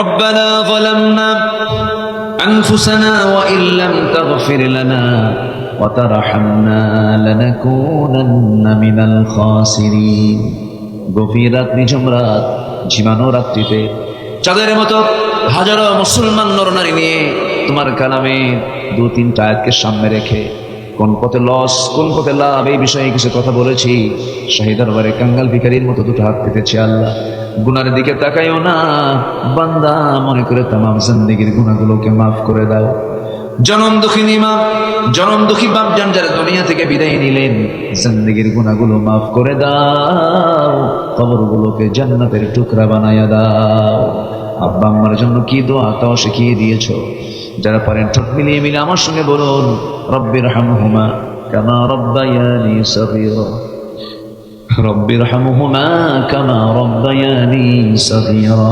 ربنا ظلمنا أنفسنا وإن لم تغفر لنا وترحمنا لنكونن من الخاسرين গভীর রাত নিঝুম রাত ঝিমানো রাত্রিতে চাঁদের মতো হাজারো মুসলমান নরনারী নিয়ে তোমার কালামে দু তিনটা আয়াতকে সামনে রেখে কোন পথে লস কোন পথে লাভ এই বিষয়ে কিছু কথা বলেছি। শাহী দরবারে কাঙ্গাল ভিখারির মতো দুটো হাত পেতেছি। আল্লাহ গুনার দিকে তাকাইও না, বান্দা মনে করে তামাম জিন্দেগির গুনাহগুলোকে মাফ করে দাও। জনম দুঃখিনী মা, জনম দুঃখী বাপ জান যারা দুনিয়া থেকে বিদায় নিলেন, জিন্দেগির গুনাহগুলো মাফ করে দাও, কবরগুলোকে জান্নাতের টুকরা বানায়া দাও। আব্বা আম্মার জন্য কি দোয়া তাও শিখিয়ে দিয়েছো। যারা পারেন ঠোঁট মিলিয়ে মিলে আমার সঙ্গে বলুন, রব্বিরহামহুমা কামা রব্বায়ানি সগীরা, রব্বিরহামহুমা কামা রব্বায়ানি সগীরা।